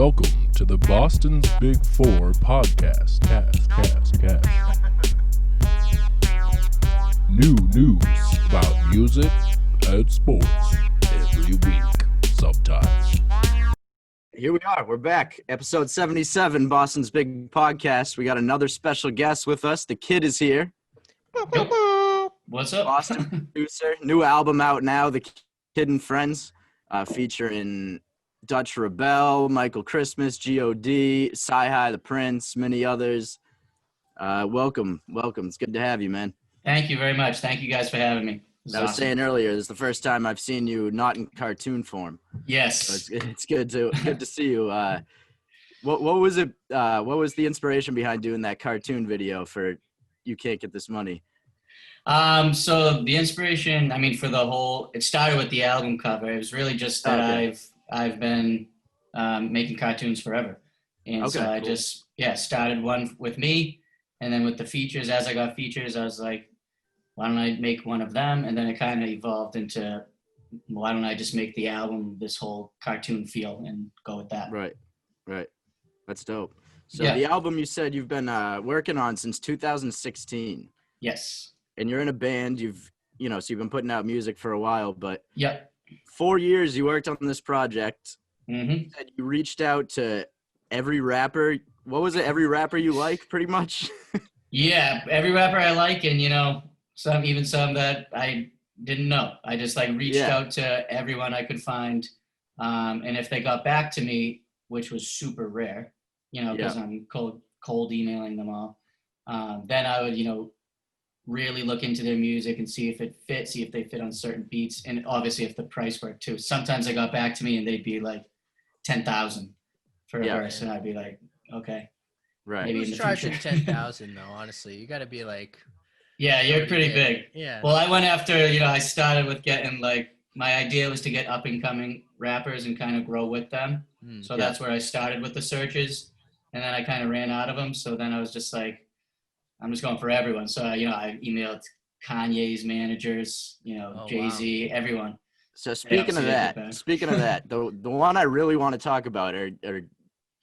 Welcome to the Boston's Big Four podcast. Cast. New news about music and sports every week, sometimes. Here we are. We're back. Episode 77, Boston's Big Podcast. We got another special guest with us. The Kid is here. What's up? Boston producer. New album out now, The Kid and Friends, featuring Dutch Rebel, Michael Christmas, G.O.D., Sci-Hi, The Prince, many others. Welcome. It's good to have you, man. Thank you very much. Thank you guys for having me. I was saying earlier, this is the first time I've seen you not in cartoon form. Yes. So it's good to see you. What was it? What was the inspiration behind doing that cartoon video for You Can't Get This Money? So the inspiration, for the whole, it started with the album cover. It was really just that I've been making cartoons forever. And so I just, started one with me. And then with the features, as I got features, I was like, why don't I make one of them? And then it kind of evolved into, why don't I just make the album this whole cartoon feel and go with that? Right. That's dope. So the album you said you've been working on since 2016. Yes. And you're in a band. So you've been putting out music for a while, but 4 years you worked on this project. Mm-hmm. And you reached out to every rapper. What was it? Every rapper you like, pretty much? Yeah, every rapper I like, and some that I didn't know. I just reached out to everyone I could find, and if they got back to me, which was super rare, because I'm cold emailing them all, then I would really look into their music and see if it fits, see if they fit on certain beats, and obviously if the price worked too. Sometimes they got back to me and they'd be like 10,000 for a verse, and I'd be like, okay. Right. Maybe Who's charging 10,000 though? Honestly, you got to be like. Yeah, you're pretty big. Yeah. Well, I went after. I started with getting my idea was to get up and coming rappers and kind of grow with them. So that's where I started with the searches, and then I kind of ran out of them. So then I was just like, I'm just going for everyone. So I emailed Kanye's managers, Jay-Z, everyone. So speaking of that, the one I really want to talk about or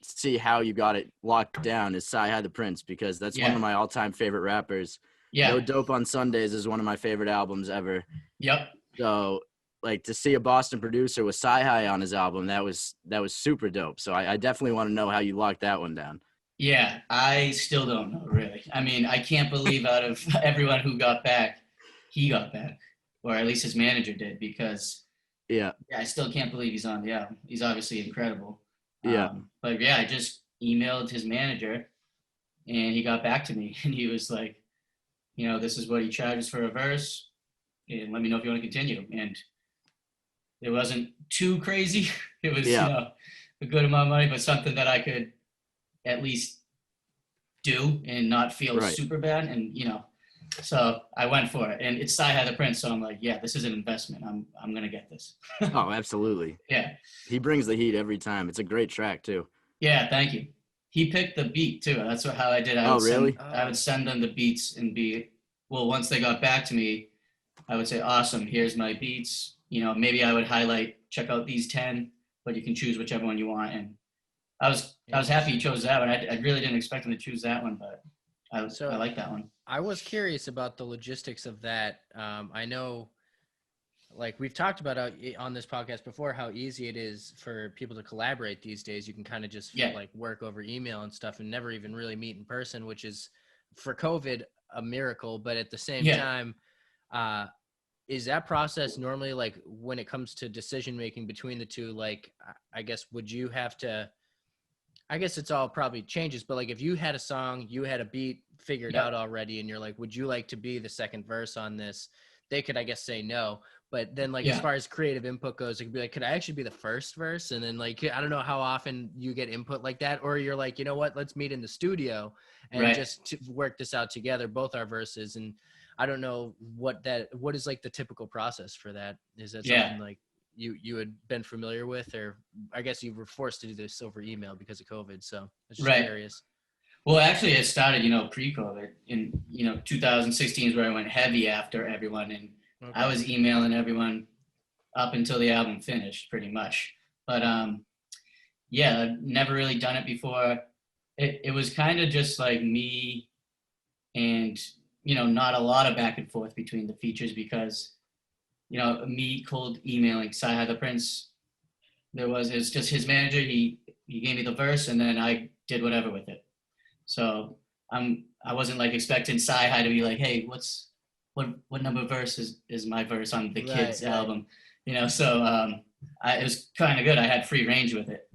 see how you got it locked down is Sci-Hi the Prince, because that's one of my all-time favorite rappers. Yeah. No Dope on Sundays is one of my favorite albums ever. Yep. So to see a Boston producer with Sci-Hi on his album, that was super dope. So I definitely want to know how you locked that one down. Yeah, I still don't know, really. I can't believe out of everyone who got back, he got back, or at least his manager did, because I still can't believe he's on the album. He's obviously incredible. But I just emailed his manager, and he got back to me, and he was like, this is what he charges for a verse, and let me know if you want to continue. And it wasn't too crazy. It was a good amount of money, but something that I could at least do and not feel super bad. And so I went for it, and it's Sci-Hi the Prince, so I'm like, this is an investment. I'm gonna get this. Oh, absolutely. Yeah, he brings the heat every time. It's a great track too. Yeah, thank you. He picked the beat too. That's how I did. I would send them the beats and once they got back to me, I would say, awesome, here's my beats. Maybe I would highlight, check out these 10, but you can choose whichever one you want. And I was happy you chose that one. I really didn't expect him to choose that one, but I like that one. I was curious about the logistics of that. I know, we've talked about on this podcast before, how easy it is for people to collaborate these days. You can kind of just work over email and stuff and never even really meet in person, which is, for COVID, a miracle. But at the same time, is that process normally, when it comes to decision making between the two, I guess, would you have to, I guess it's all probably changes, but if you had a song, you had a beat figured out already, and you're like, would you like to be the second verse on this? They could, I guess, say no. But then as far as creative input goes, it could be could I actually be the first verse? And then I don't know how often you get input like that, or you're like, you know what, let's meet in the studio and just to work this out together, both our verses. And I don't know what is the typical process for that. Is that something you had been familiar with, or I guess you were forced to do this over email because of COVID. So I was just curious. Well, actually it started, pre-COVID in, 2016 is where I went heavy after everyone. And I was emailing everyone up until the album finished pretty much. But yeah, I've never really done it before. It was kind of just like me and, not a lot of back and forth between the features because, me cold emailing Sci-Hi the Prince. It's just his manager. He gave me the verse and then I did whatever with it. So I wasn't like expecting Sci-Hi to be like, hey, what number verse is my verse on the Kids album? So it was kind of good. I had free range with it.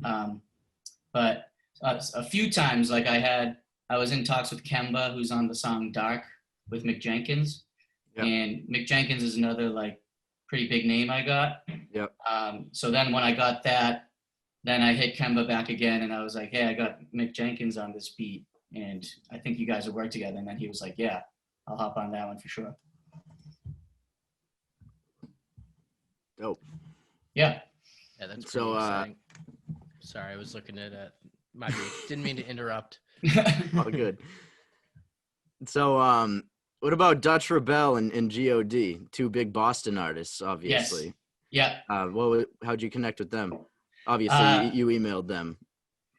But a few times, like I was in talks with Kemba, who's on the song Dark with Mick Jenkins. Yep. And Mick Jenkins is another like pretty big name I got. Yep. So then when I got that, then I hit Kemba back again and I was like, hey, I got Mick Jenkins on this beat and I think you guys will work together. And then he was like, yeah, I'll hop on that one for sure. Dope. Yeah. Yeah, that's pretty exciting. Sorry, I was looking at my beat. Didn't mean to interrupt. Oh, good. So, what about Dutch Rebel and G.O.D., two big Boston artists, obviously? Yes. Yeah. How'd you connect with them? Obviously, you emailed them.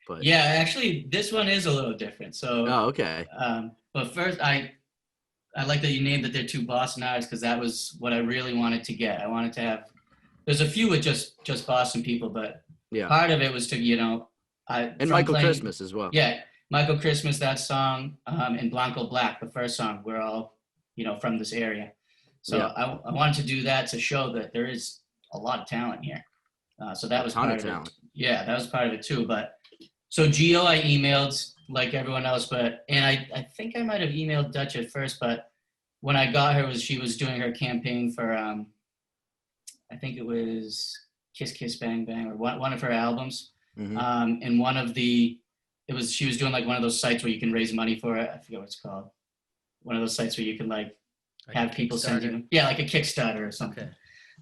But yeah, actually, this one is a little different. So. Oh, okay. But first, I like that you named that they're two Boston artists because that was what I really wanted to get. I wanted to have. There's a few with just Boston people, but yeah, part of it was to and Michael Christmas as well. Yeah, Michael Christmas, that song, and Blanco Black, the first song. We're all from this area, so yeah. I wanted to do that to show that there is a lot of talent here. So that was part of it. Yeah, that was part of it too. But so Gio, I emailed like everyone else, and I think I might have emailed Dutch at first, but when I got her she was doing her campaign for I think it was Kiss Kiss Bang Bang or one of her albums. Mm-hmm. And she was doing like one of those sites where you can raise money for it. I forget what it's called. One of those sites where you can like have people send you. Yeah, like a Kickstarter or something. Okay.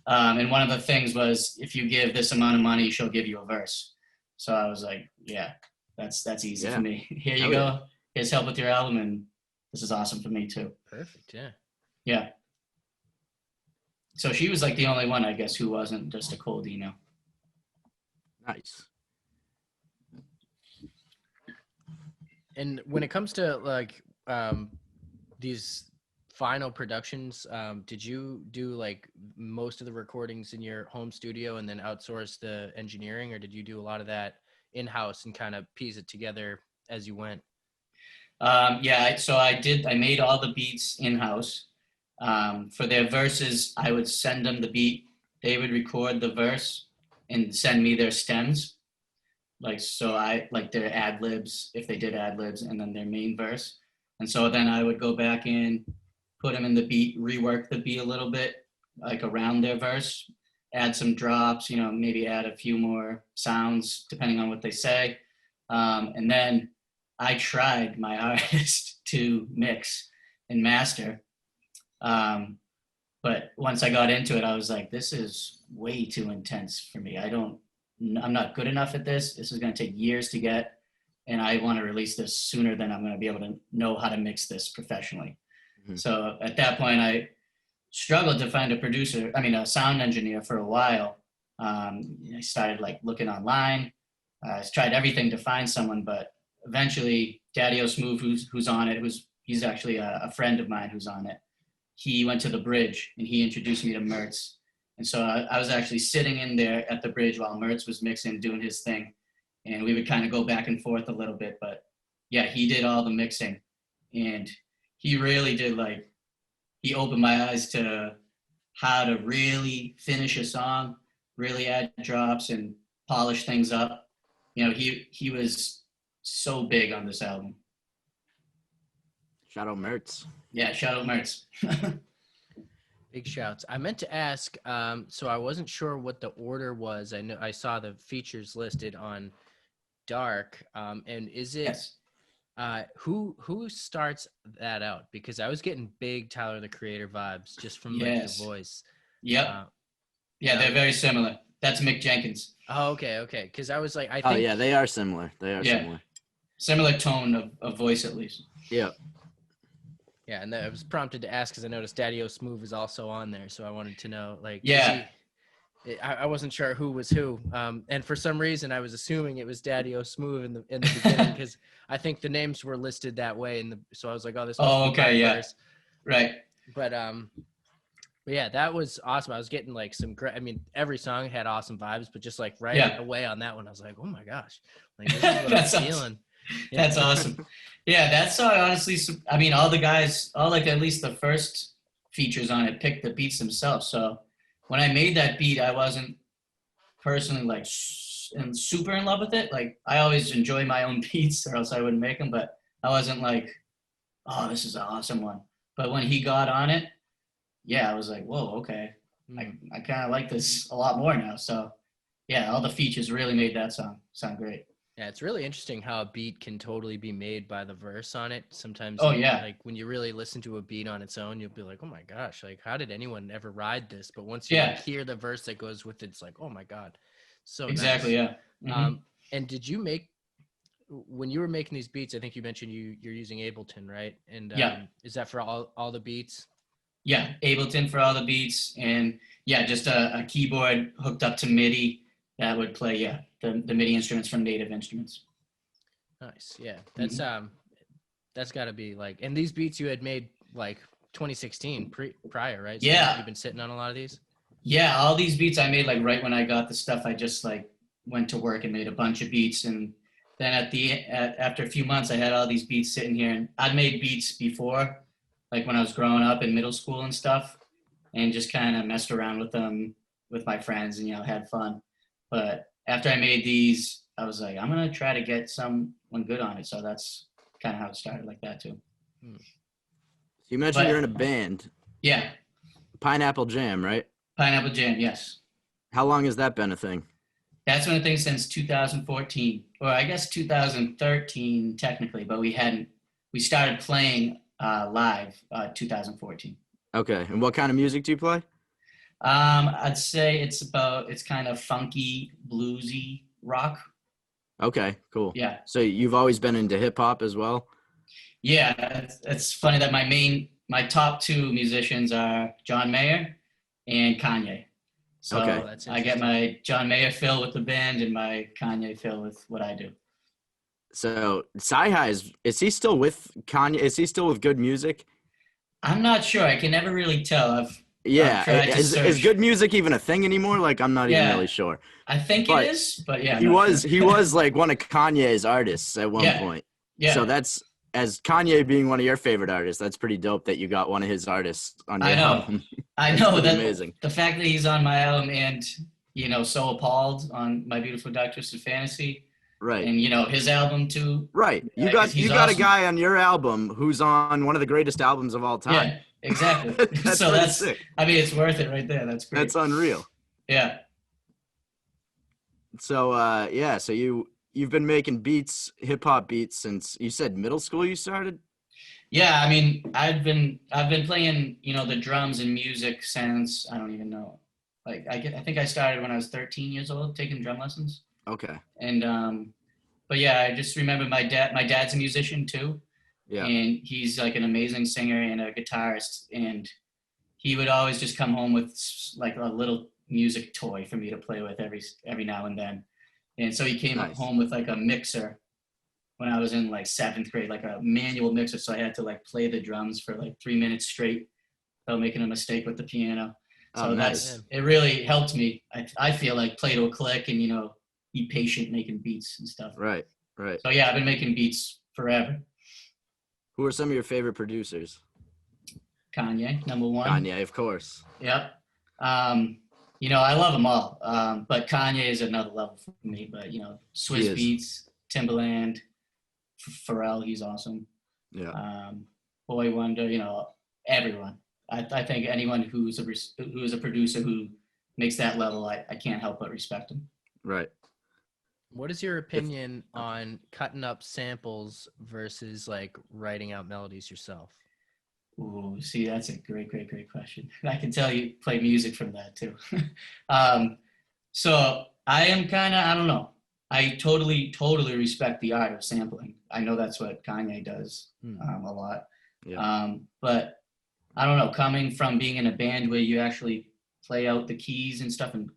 And one of the things was if you give this amount of money, she'll give you a verse. So I was like, yeah, that's easy for me. Here you go. Here's help with your album, and this is awesome for me too. Perfect. Yeah. Yeah. So she was like the only one, I guess, who wasn't just a cold email. Nice. And when it comes to like these final productions, did you do like most of the recordings in your home studio and then outsource the engineering, or did you do a lot of that in-house and kind of piece it together as you went? Yeah, so I made all the beats in-house. For their verses, I would send them the beat. They would record the verse and send me their stems. So I like their ad libs, if they did ad libs, and then their main verse. And so then I would go back in, put them in the beat, rework the beat a little bit, like around their verse, add some drops, maybe add a few more sounds depending on what they say. And then I tried my hardest to mix and master. But once I got into it, I was like, this is way too intense for me. I'm not good enough at this. This is going to take years to get, and I want to release this sooner than I'm going to be able to know how to mix this professionally. Mm-hmm. So at that point, I struggled to find a sound engineer for a while. I started like looking online. I tried everything to find someone, but eventually Daddy-O Smooth, who's on it, he's actually a friend of mine who's on it. He went to the bridge and he introduced me to Mertz. And so I was actually sitting in there at the bridge while Mertz was mixing, doing his thing. And we would kind of go back and forth a little bit. But yeah, he did all the mixing. And he really did he opened my eyes to how to really finish a song, really add drops and polish things up. He was so big on this album. Shout out Mertz. Yeah, shout out Mertz. Big shouts. I meant to ask, so I wasn't sure what the order was. I saw the features listed on Dark, and is it who starts that out? Because I was getting big Tyler the Creator vibes just from the voice. Yep. They're very similar. That's Mick Jenkins. Oh, okay. Because I was like, I think. Oh yeah, they are similar. Similar. Similar tone of voice at least. Yeah. Yeah, and I was prompted to ask because I noticed Daddy-O Smooth is also on there, so I wanted to know, I wasn't sure who was who, and for some reason I was assuming it was Daddy-O Smooth in the beginning because I think the names were listed that way, so I was like, oh, this must be my verse. Right. But yeah, that was awesome. I was getting like some great. I mean, every song had awesome vibes, but just like right away on that one, I was like, oh my gosh, like this is what I'm feeling. Yeah. That's awesome. Yeah, that song honestly. I mean, all the guys, all like at least the first features on it, picked the beats themselves. So when I made that beat, I wasn't personally like super in love with it. Like I always enjoy my own beats, or else I wouldn't make them. But I wasn't like, oh, this is an awesome one. But when he got on it, yeah, I was like, whoa, okay. I kind of like this a lot more now. So yeah, all the features really made that song sound great. Yeah, it's really interesting how a beat can totally be made by the verse on it. Sometimes, like when you really listen to a beat on its own, you'll be like, oh my gosh, like how did anyone ever ride this? But once you like, hear the verse that goes with it, it's like, oh my God. So exactly, nice. Yeah. Mm-hmm. And did you when you were making these beats, I think you mentioned you're using Ableton, right? And is that for all the beats? Yeah, Ableton for all the beats, and just a keyboard hooked up to MIDI that would play the MIDI instruments from Native Instruments. Nice. Yeah, that's got to be like, and these beats you had made like 2016 prior, right? So you've been sitting on a lot of these. Yeah, all these beats I made like right when I got the stuff. I just like went to work and made a bunch of beats, and then after a few months, I had all these beats sitting here, and I'd made beats before, like when I was growing up in middle school and stuff, and just kind of messed around with them with my friends and had fun. But after I made these, I was like, I'm gonna try to get someone good on it. So that's kind of how it started, like that too. You mentioned you're in a band. Yeah. Pineapple Jam, right? Pineapple Jam, yes. How long has that been a thing? That's been a thing since 2014, or I guess 2013 technically, but we started playing live 2014. Okay, and what kind of music do you play? I'd say it's kind of funky, bluesy rock. Okay, cool. Yeah. So you've always been into hip hop as well? Yeah, it's funny that my top two musicians are John Mayer and Kanye. So I get my John Mayer fill with the band and my Kanye fill with what I do. So Sci-Hi is he still with Kanye? Is he still with Good Music? I'm not sure. I can never really tell. Is Good Music even a thing anymore? Like, I'm not even really sure. I think it is, but yeah. He was like one of Kanye's artists at one point. Yeah. So that's, as Kanye being one of your favorite artists, that's pretty dope that you got one of his artists on your album. I know. That's amazing. The fact that he's on my album and, So Appalled on My Beautiful Dark Twisted Fantasy. Right. And, his album too. Right. You got awesome. A guy on your album who's on one of the greatest albums of all time. Yeah, exactly. that's sick. I mean, it's worth it right there. That's great. That's unreal. Yeah. So, so you've been making beats, hip hop beats since you said middle school you started? Yeah, I mean, I've been playing, the drums and music since, I don't even know. Like I think I started when I was 13 years old taking drum lessons. Okay. And but yeah, I just remember my dad's a musician too. Yeah. And he's like an amazing singer and a guitarist, and he would always just come home with like a little music toy for me to play with every now and then. And so he came home with like a mixer when I was in like 7th grade, like a manual mixer. So I had to like play the drums for like 3 minutes straight without making a mistake with the piano. So it really helped me. I feel like play to a click and, be patient making beats and stuff. Right. So yeah, I've been making beats forever. Who are some of your favorite producers? Kanye, number one. Kanye, of course. Yep. I love them all. But Kanye is another level for me. But, Swizz Beatz, Timbaland, Pharrell, he's awesome. Yeah. Boy Wonder, everyone. I think anyone who's a producer who makes that level, I can't help but respect him. Right. What is your opinion on cutting up samples versus like writing out melodies yourself? Ooh, see, that's a great question. I can tell you play music from that too. So I am I don't know. I totally respect the art of sampling. I know that's what Kanye does a lot. Yeah. But I don't know, coming from being in a band where you actually play out the keys and stuff and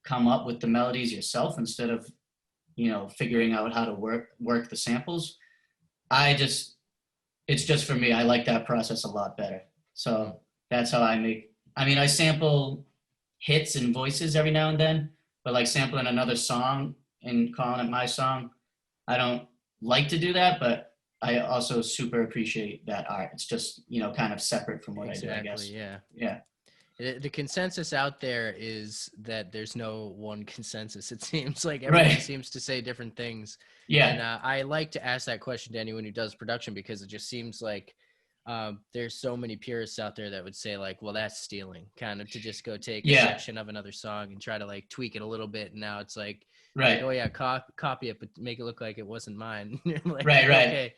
come up with the melodies yourself instead of, figuring out how to work the samples. It's just for me, I like that process a lot better. So that's how I sample hits and voices every now and then, but like sampling another song and calling it my song, I don't like to do that, but I also super appreciate that art. It's just, kind of separate from what I do, I guess. Yeah. Yeah. The consensus out there is that there's no one consensus. It seems like everyone seems to say different things. Yeah. And I like to ask that question to anyone who does production, because it just seems like there's so many purists out there that would say like, well, that's stealing, kind of, to just go take a section of another song and try to like tweak it a little bit. And now it's like, oh yeah, copy it, but make it look like it wasn't mine. Like, right. Okay,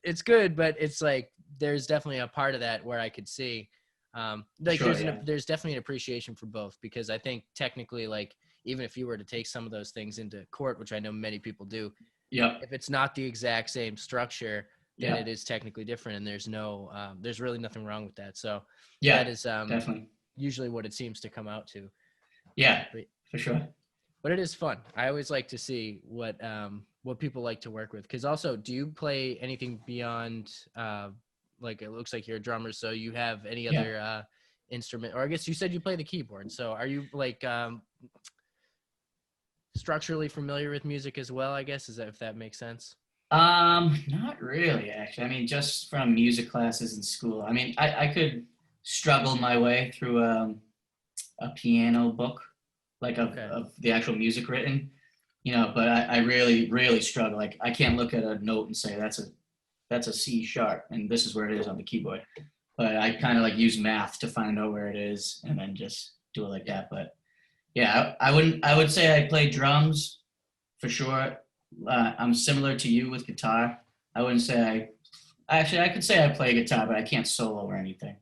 it's good, but it's like there's definitely a part of that where I could see. There's definitely an appreciation for both, because I think technically, like, even if you were to take some of those things into court, which I know many people do, if it's not the exact same structure, then it is technically different, and there's really nothing wrong with that. So that is definitely usually what it seems to come out to. Yeah, for sure. But it is fun. I always like to see what people like to work with, because also, do you play anything beyond like, it looks like you're a drummer, so you have any other instrument? Or I guess you said you play the keyboard. So are you like structurally familiar with music as well, I guess? If that makes sense? Not really, actually. I mean, just from music classes in school. I mean, I could struggle my way through a piano book, like of the actual music written, but I really, really struggle. Like, I can't look at a note and say that's a C sharp, and this is where it is on the keyboard. But I kind of like use math to find out where it is, and then just do it like that. But yeah, I would say I play drums for sure. I'm similar to you with guitar. I wouldn't say I could say I play guitar, but I can't solo or anything.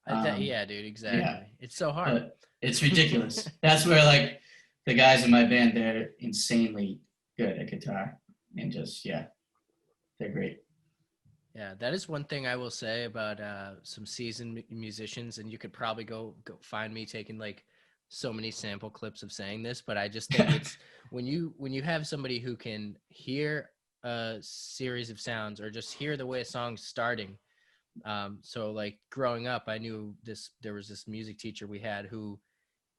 Yeah, dude, exactly. Yeah. It's so hard. It's ridiculous. That's where like the guys in my band, they're insanely good at guitar, and just, they're great. Yeah, that is one thing I will say about some seasoned musicians, and you could probably go find me taking like so many sample clips of saying this, but I just think it's when you have somebody who can hear a series of sounds or just hear the way a song's starting. So like growing up, I knew there was this music teacher we had who,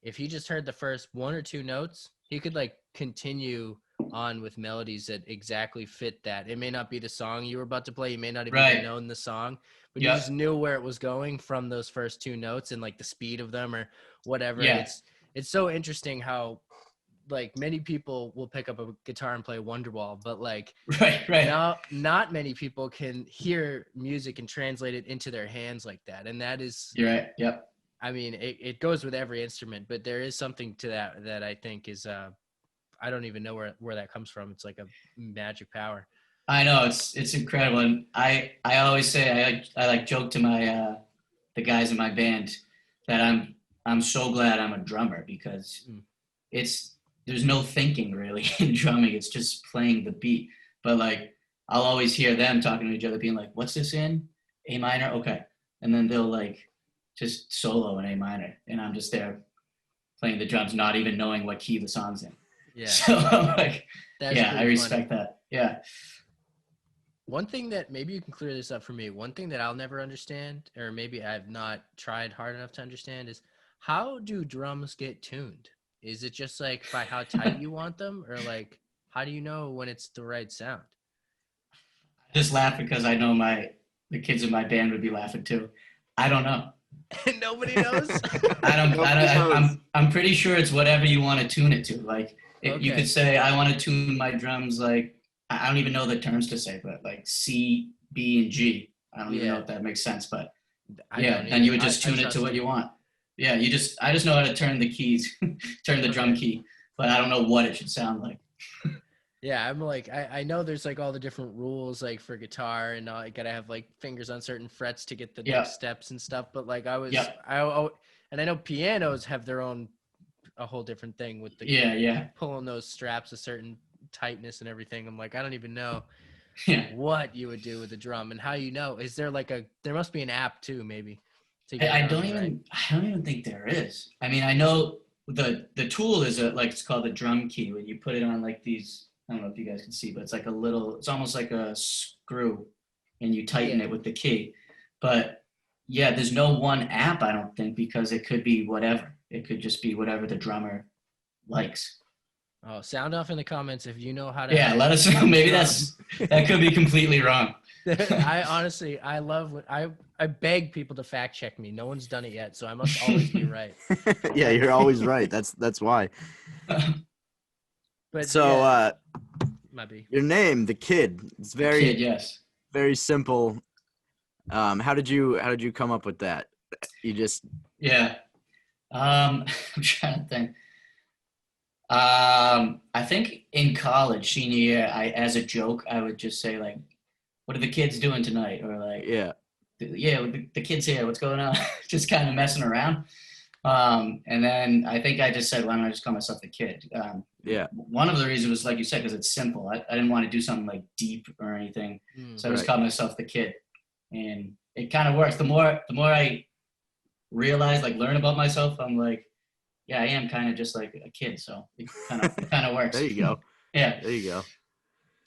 if he just heard the first one or two notes, he could like continue on with melodies that exactly fit that. It may not be the song you were about to play. You may not even have known the song, but you just knew where it was going from those first two notes and like the speed of them or whatever. Yeah. It's so interesting how like many people will pick up a guitar and play Wonderwall, but like not many people can hear music and translate it into their hands like that. And that is, you're right. Yep. I mean, it goes with every instrument, but there is something to that I think is, I don't even know where that comes from. It's like a magic power. I know, it's incredible. And I always say, I like joke to my, the guys in my band that I'm so glad I'm a drummer, because there's no thinking really in drumming. It's just playing the beat. But like, I'll always hear them talking to each other being like, what's this in? A minor? Okay. And then they'll like just solo in A minor. And I'm just there playing the drums, not even knowing what key the song's in. Yeah. So I'm like, I respect that. Yeah. One thing that maybe you can clear this up for me, one thing that I'll never understand, or maybe I've not tried hard enough to understand, is how do drums get tuned? Is it just like by how tight you want them, or like how do you know when it's the right sound? I just laugh because I know the kids in my band would be laughing too. I don't know. Nobody knows. I'm pretty sure it's whatever you want to tune it to. Like you could say, I want to tune my drums like, I don't even know the terms to say, but like C, B, and G. I don't even know if that makes sense, but and you would just tune it to what you want. Yeah, I just know how to turn the keys, turn the drum key, but I don't know what it should sound like. Yeah, I'm like, I know there's like all the different rules like for guitar, and I gotta have like fingers on certain frets to get the next steps and stuff. But like and I know pianos have their own, a whole different thing with the pulling those straps a certain tightness and everything. I'm like, I don't even know what you would do with the drum and how you know. Is there like there must be an app too, maybe? I don't even think there is. I mean, I know the tool is it's called a drum key. When you put it on like these, I don't know if you guys can see, but it's like it's almost like a screw, and you tighten it with the key. But yeah, there's no one app, I don't think, because it could be whatever. It could just be whatever the drummer likes. Oh, sound off in the comments if you know how to. Yeah, let us know. Maybe that could be completely wrong. I honestly, I love I beg people to fact check me. No one's done it yet, so I must always be right. Yeah, you're always right. That's why. But so, yeah, might be. Your name, the Kid. It's very yes, very simple. How did you come up with that? You just I'm trying to think. I think in college, senior year, as a joke, I would just say like, "What are the kids doing tonight?" Or like, the kids here. What's going on?" Just kind of messing around. And then I think I just said, "Why don't I just call myself the Kid?" One of the reasons was like you said, because it's simple. I didn't want to do something like deep or anything, so I just called myself the Kid, and it kind of works. The more I realize, like, learn about myself, I'm like, yeah, I am kind of just like a kid, so it kind of works. There you go. Yeah. There you go.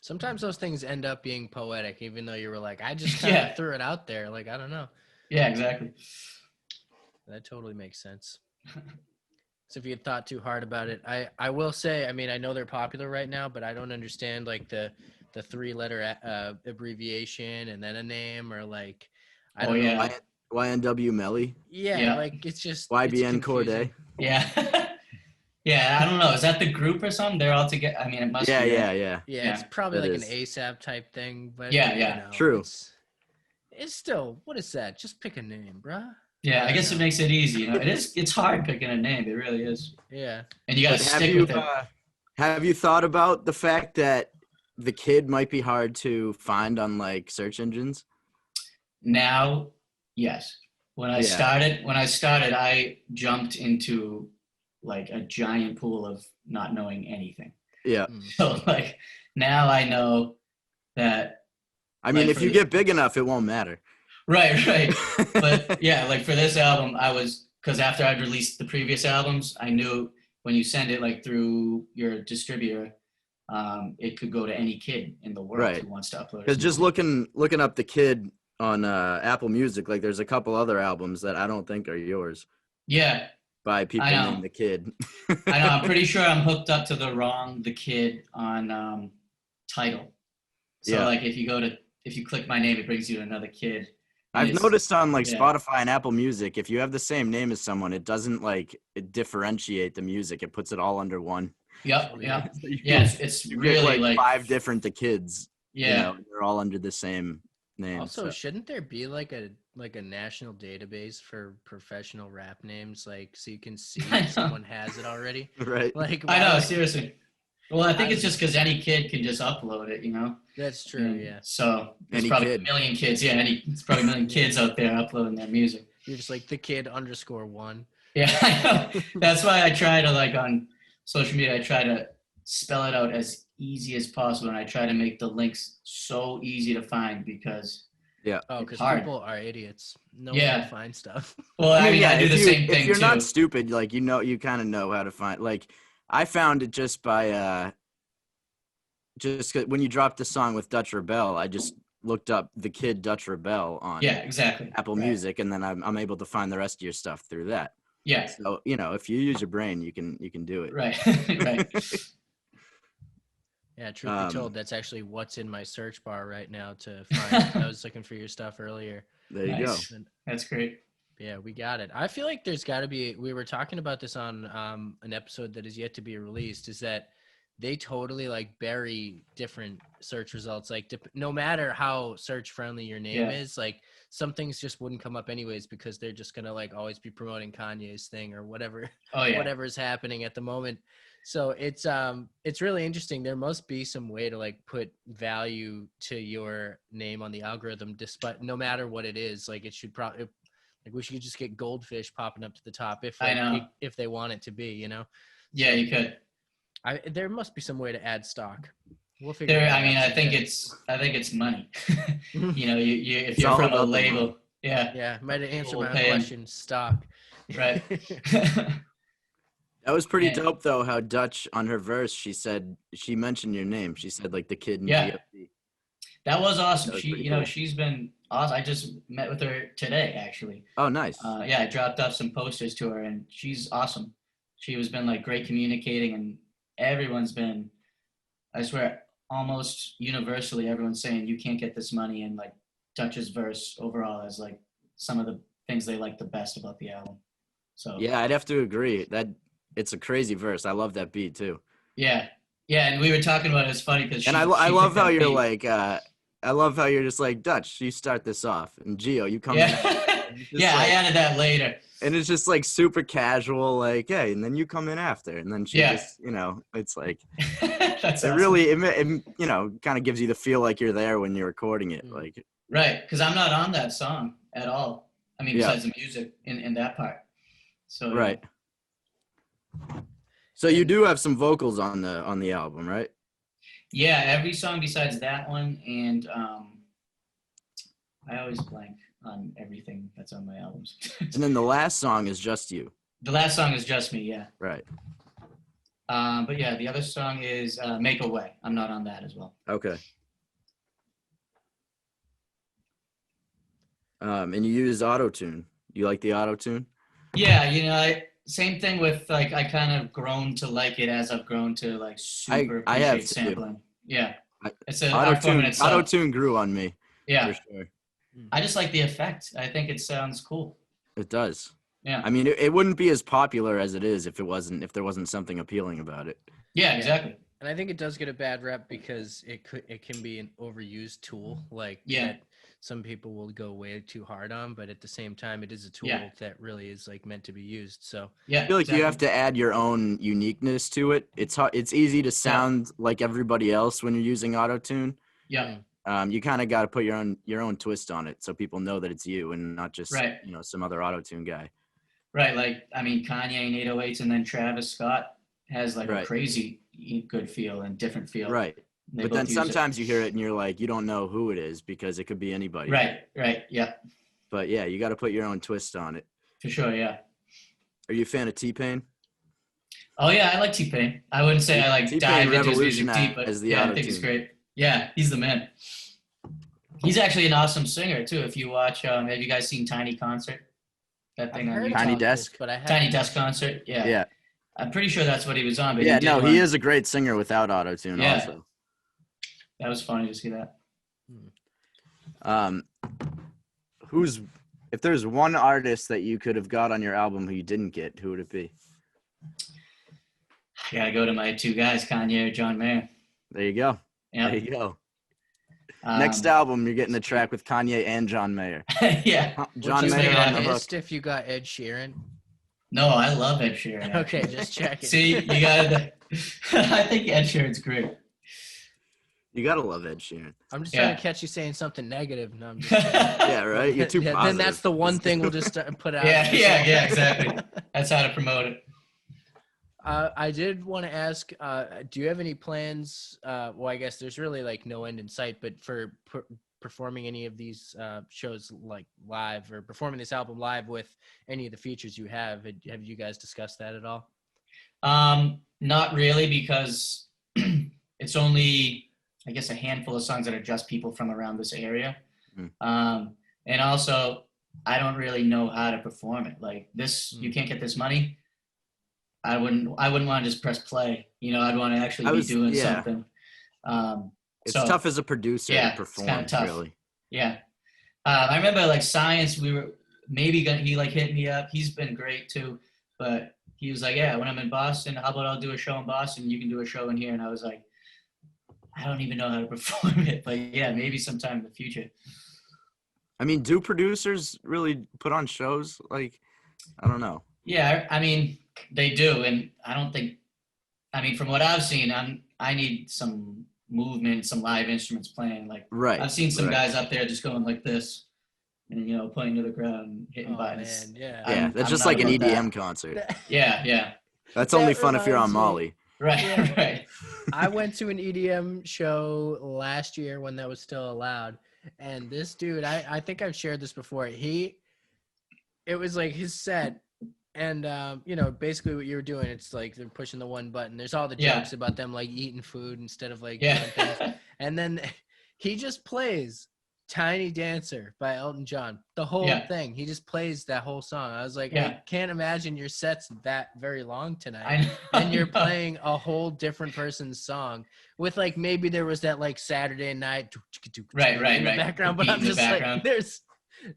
Sometimes those things end up being poetic, even though you were like, I just kind of threw it out there. Like, I don't know. Yeah, exactly. That totally makes sense. So if you had thought too hard about it, I will say, I mean, I know they're popular right now, but I don't understand like the 3-letter abbreviation and then a name, or like, I don't know. YNW Melly. Yeah, like it's just YBN Corday. Yeah. Yeah, I don't know. Is that the group or something? They're all together. I mean, it must be. Yeah, it's probably like an ASAP type thing, but you know, true. It's still, what is that? Just pick a name, bruh. Yeah, I guess it makes it easy. You know, it's hard picking a name. It really is. Yeah. And you got to stick with it. Have you thought about the fact that the Kid might be hard to find on like search engines? Now, yes. When I started, I jumped into like a giant pool of not knowing anything. Yeah. So like now I know that. I mean, if you get big enough, it won't matter. Right. But yeah, like for this album, because after I'd released the previous albums, I knew when you send it like through your distributor, it could go to any kid in the world who wants to upload it. Because just looking up the Kid on Apple Music, like there's a couple other albums that I don't think are yours. Yeah. By people named The Kid. I know. I'm pretty sure I'm hooked up to The Kid on Tidal. So like if you click my name, it brings you to another Kid. I've noticed on like Spotify and Apple Music, if you have the same name as someone, it doesn't differentiate the music. It puts it all under one. Yep. Yeah. It's really like 5 different The Kids. Yeah. You know, they're all under the same name. Also, shouldn't there be like a national database for professional rap names, like so you can see if someone has it already? Right. Like I know, seriously. Well, I think it's just because any kid can just upload it, you know. That's true. Yeah. So there's probably a million kids. Yeah, it's probably a million kids out there uploading their music. You're just like the Kid _1. Yeah, I know. That's why I try to like on social media. I try to spell it out as easy as possible, and I try to make the links so easy to find because because people are idiots. No one can find stuff. Well, I mean, I do the same thing. If you're not stupid, like you kind of know how to find. Like I found it just by when you dropped the song with Dutch Rebel, I just looked up The Kid Dutch Rebel on Apple Music, and then I'm able to find the rest of your stuff through that. Yeah. So if you use your brain, you can do it. Right. Right. Yeah, truth be told, that's actually what's in my search bar right now to find. I was looking for your stuff earlier. There you go. That's great. Yeah, we got it. I feel like there's got to be. We were talking about this on an episode that is yet to be released. Is that they totally like bury different search results. Like no matter how search friendly your name is, like some things just wouldn't come up anyways because they're just gonna like always be promoting Kanye's thing or whatever. Whatever's happening at the moment. So it's really interesting. There must be some way to like put value to your name on the algorithm, despite no matter what it is. Like it should probably. Like we should just get goldfish popping up to the top if they want it to be, you know. Yeah, you could. There must be some way to add stock. We'll figure it out. I mean, I think it's money. You know, you if you're from a label, yeah. Might answer my own question. Stock. Right. That was pretty And, dope, though, how Dutch on her verse, she mentioned your name. She said, like, the kid in yeah, GFD. that was awesome. That was She, pretty you know, cool. she's been awesome. I just met with her today, actually. Oh, nice. Yeah, I dropped off some posters to her, and she's awesome. She has been like great communicating, and everyone's been, I swear, almost universally, everyone's saying you can't get this money, and like Dutch's verse overall is like some of the things they like the best about the album. So Yeah, I'd have to agree. That it's a crazy verse. I love that beat too. yeah, yeah, and we were talking about it. It's funny because And I love how you're like, I love how you're just like, Dutch, you start this off, and Gio, you come in. yeah, yeah. like, I added that later. And it's just like super casual, like, hey, and then you come in after, and then she just, you know, it's like, That's it awesome. really, it, you know, kind of gives you the feel like you're there when you're recording it, like. Right, because I'm not on that song at all. I mean, besides the music in that part. So right. So you do have some vocals on the album, right? Yeah, every song besides that one, and I always blank on everything that's on my albums. And then the last song is just you. The last song is just me, yeah. Right. But yeah, the other song is Make a Way. I'm not on that as well. Okay. And you use auto-tune. You like the auto-tune? Yeah, you know, same thing with like I kind of grown to like it as I've grown to like super I have appreciate sampling. Yeah, it's an auto-tune grew on me. Yeah, for sure. I just like the effect. I think it sounds cool. It does. Yeah. I mean, it wouldn't be as popular as it is if there wasn't something appealing about it. Yeah, exactly. And I think it does get a bad rep because it can be an overused tool. Like that some people will go way too hard on, but at the same time, it is a tool that really is like meant to be used. So yeah, I feel like you have to add your own uniqueness to it. It's easy to sound like everybody else when you're using auto-tune. Yeah. You kind of got to put your own twist on it so people know that it's you and not just you know, some other auto-tune guy. Right, like I mean Kanye and 808s, and then Travis Scott has like a crazy good feel and different feel. Right. But then sometimes you hear it and you're like, you don't know who it is because it could be anybody. Right, yeah. But yeah, you got to put your own twist on it. For sure, yeah. Are you a fan of T-Pain? Oh yeah, I like T-Pain. I wouldn't say I like dive into his music deep, but I think he's great. Yeah, he's the man. He's actually an awesome singer too. If you watch, have you guys seen Tiny Concert? That thing on YouTube? Tiny Desk? Tiny Desk Concert, yeah. Yeah. I'm pretty sure that's what he was on. But he is a great singer without auto-tune also. That was funny to see that. If there's one artist that you could have got on your album who you didn't get, who would it be? I gotta go to my two guys, Kanye or John Mayer. There you go. Yeah. There you go. Next album, you're getting a track with Kanye and John Mayer. Yeah. John Mayer on the hook. If you got Ed Sheeran. No, I love Ed Sheeran. Okay, just checking. See, you gotta. I think Ed Sheeran's great. You gotta love Ed Sheeran. I'm just trying to catch you saying something negative. No, I'm just yeah, right. You're too positive. Then that's the one thing we'll just put out. Yeah, exactly. That's how to promote it. I did want to ask, do you have any plans? Well, I guess there's really like no end in sight, but for performing any of these shows like live or performing this album live with any of the features you have you guys discussed that at all? Not really, because it's only, I guess, a handful of songs that are just people from around this area. And also, I don't really know how to perform it. Like this, you can't get this money. I wouldn't want to just press play. You know, I'd want to actually be doing something. It's tough as a producer to perform. It's tough. Really. Yeah. I remember like Science, we were he like hit me up. He's been great too, but he was like, yeah, when I'm in Boston, how about I'll do a show in Boston? You can do a show in here. And I was like, I don't even know how to perform it, but yeah, maybe sometime in the future. I mean, do producers really put on shows? Like, I don't know. Yeah, I mean, they do, and I don't think. I mean, from what I've seen, I need some movement, some live instruments playing. Like, I've seen some guys up there just going like this, and you know, playing to the ground, hitting buttons. Yeah, that's just like an EDM concert. Yeah. That's only fun if you're on Molly. Right. I went to an EDM show last year when that was still allowed, and this dude, I think I've shared this before. It was like his set. And basically what you were doing, it's like they're pushing the one button. There's all the jokes about them like eating food instead of like doing things. And then he just plays Tiny Dancer by Elton John. The whole thing. He just plays that whole song. I was like, I can't imagine your set's that very long tonight. And you're playing a whole different person's song with like maybe there was that like Saturday night right in the background, but I'm just like, there's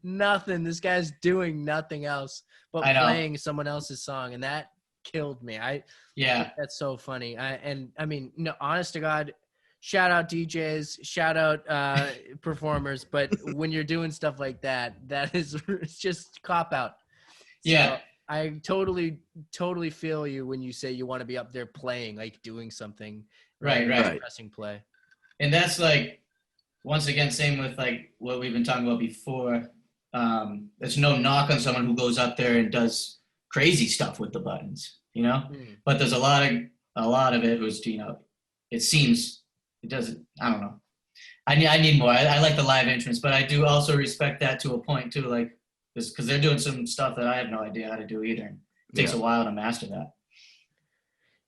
nothing. This guy's doing nothing else but playing someone else's song, and that killed me. That's so funny. Honest to God, shout out DJs, shout out performers, but when you're doing stuff like that, it's just cop out. So I totally feel you when you say you want to be up there playing, like doing something, right. Pressing play. And that's like, once again, same with like what we've been talking about before. There's no knock on someone who goes up there and does crazy stuff with the buttons, but there's a lot of it was, it seems it doesn't, I don't know. I need more. I like the live entrance, but I do also respect that to a point too, like because they're doing some stuff that I have no idea how to do either. It takes a while to master that.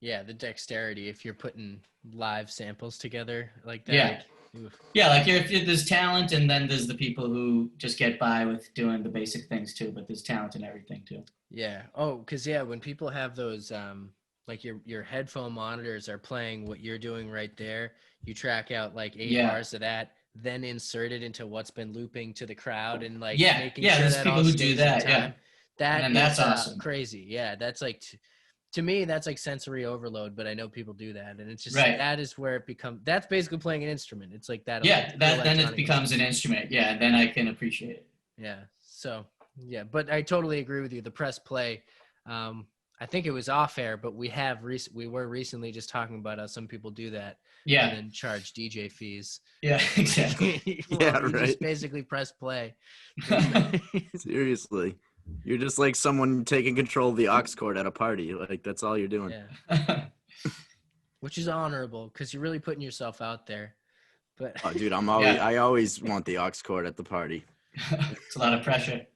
Yeah, the dexterity, if you're putting live samples together like that. Like if there's talent, and then there's the people who just get by with doing the basic things too, but there's talent in everything too. Yeah. Oh, because when people have those like your headphone monitors are playing what you're doing right there, you track out like 8 bars of that, then insert it into what's been looping to the crowd, and like making sure there's that people all who do that. That's awesome. Crazy. Yeah, that's like to me, that's like sensory overload, but I know people do that, and it's just that is where it becomes. That's basically playing an instrument. It's like that. Then it becomes an instrument. Yeah, then I can appreciate it. Yeah. So but I totally agree with you. The press play. I think it was off air, but we were recently just talking about how some people do that. Yeah. And then charge DJ fees. Yeah, exactly. Just basically press play. Seriously. You're just like someone taking control of the aux cord at a party. Like, that's all you're doing. Yeah. Which is honorable because you're really putting yourself out there. But oh, dude, I always want the aux cord at the party. It's a lot of pressure.